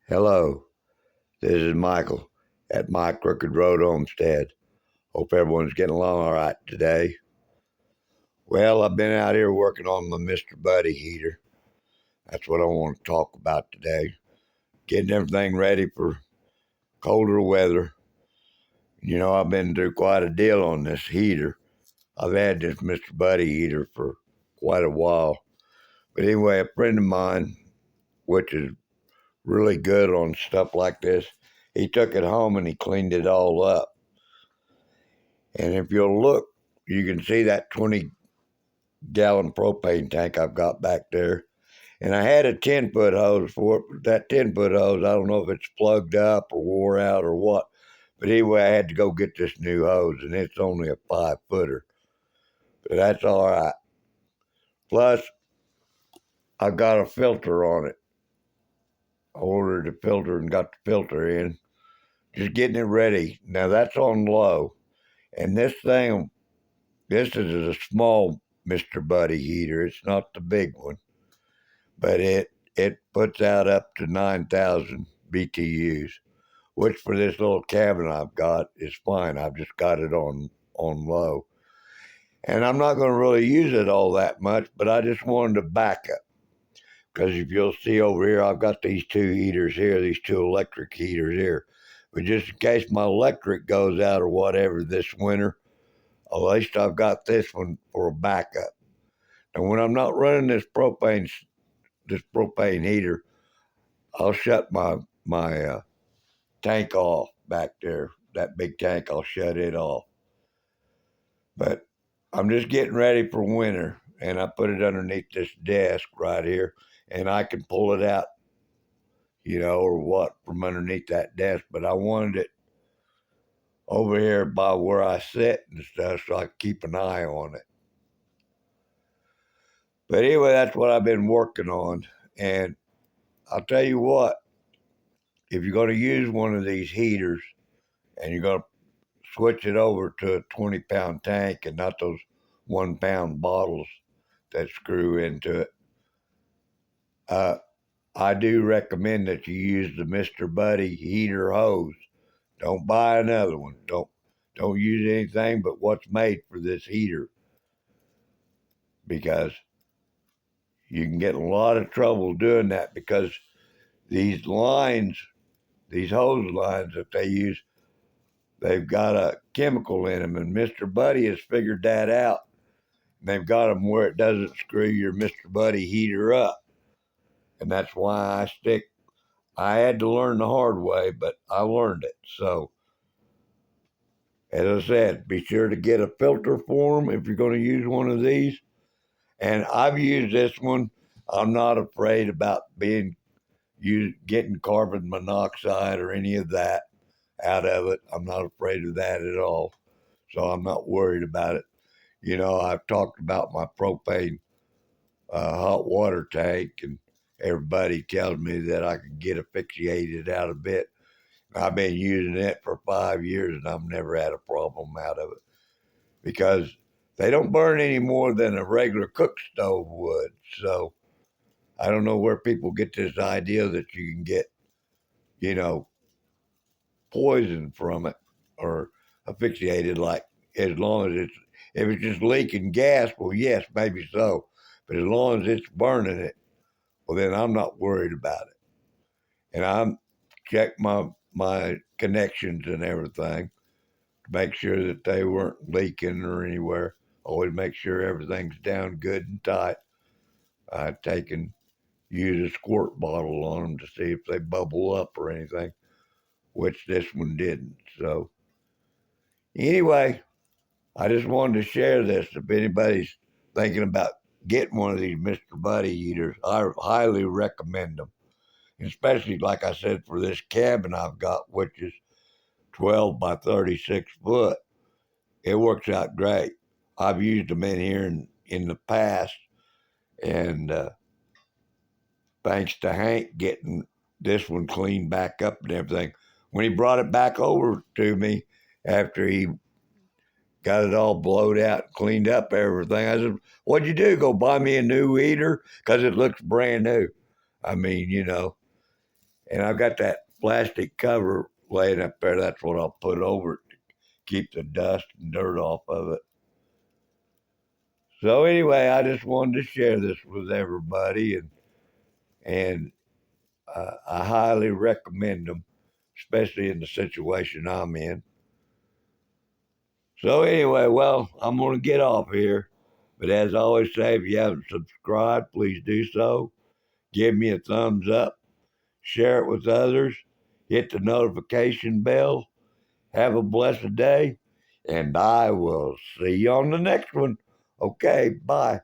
Hello, this is Michael at My Crooked Road Homestead. Hope everyone's getting along all right today. Well, I've been out here working on the Mr. Buddy heater. That's what I want to talk about today. Getting everything ready for colder weather. I've been through quite a deal on this heater. I've had this Mr. Buddy heater for quite a while. But anyway, a friend of mine, which is really good on stuff like this, he took it home and he cleaned it all up. And if you'll look, you can see that 20-gallon propane tank I've got back there. And I had a 10-foot hose for it, but that 10-foot hose, I don't know if it's plugged up or wore out or what. But anyway, I had to go get this new hose, and it's only a 5-footer. But that's all right. Plus, I've got a filter on it. I ordered a filter and got the filter in. Just getting it ready. Now, that's on low. And this is a small Mr. Buddy heater. It's not the big one, but it puts out up to 9,000 BTUs, which for this little cabin I've got is fine. I've just got it on low, and I'm not going to really use it all that much. But I just wanted to back up because if you'll see over here, I've got these two heaters here, these two electric heaters here. But just in case my electric goes out or whatever this winter, at least I've got this one for a backup. And when I'm not running this propane heater, I'll shut my tank off back there. That big tank, I'll shut it off. But I'm just getting ready for winter, and I put it underneath this desk right here, and I can pull it out, or what from underneath that desk. But I wanted it over here by where I sit and stuff, so I can keep an eye on it. But anyway, that's what I've been working on, and I'll tell you what, if you're going to use one of these heaters and you're going to switch it over to a 20-pound tank and not those 1-pound bottles that screw into it, uh, I do recommend that you use the Mr. Buddy heater hose. Don't buy another one. Don't use anything but what's made for this heater, because you can get in a lot of trouble doing that, because these lines, these hose lines that they use, they've got a chemical in them, and Mr. Buddy has figured that out. And they've got them where it doesn't screw your Mr. Buddy heater up. And that's why I had to learn the hard way, but I learned it. So, as I said, be sure to get a filter for them if you're going to use one of these. And I've used this one. I'm not afraid about getting carbon monoxide or any of that out of it. I'm not afraid of that at all. So I'm not worried about it. I've talked about my propane hot water tank, and everybody tells me that I can get asphyxiated out of it. I've been using it for 5 years, and I've never had a problem out of it, because they don't burn any more than a regular cook stove would. So I don't know where people get this idea that you can get, you know, poison from it or asphyxiated. Like, as long as if it's just leaking gas, well, yes, maybe so. But as long as it's burning it, well, then I'm not worried about it. And I'm check my connections and everything to make sure that they weren't leaking or anywhere. Always make sure everything's down good and tight. I take and use a squirt bottle on them to see if they bubble up or anything, which this one didn't. So anyway, I just wanted to share this. If anybody's thinking about getting one of these Mr. Buddy eaters, I highly recommend them. Especially, like I said, for this cabin I've got, which is 12 by 36 foot. It works out great. I've used them in here in the past, and thanks to Hank getting this one cleaned back up and everything. When he brought it back over to me after he got it all blowed out, cleaned up everything, I said, "What'd you do? Go buy me a new heater? Because it looks brand new." I mean, And I've got that plastic cover laying up there. That's what I'll put over it to keep the dust and dirt off of it. So anyway, I just wanted to share this with everybody, and I highly recommend them, especially in the situation I'm in. So anyway, well, I'm going to get off here. But as I always say, if you haven't subscribed, please do so. Give me a thumbs up, share it with others, hit the notification bell. Have a blessed day, and I will see you on the next one. Okay, bye.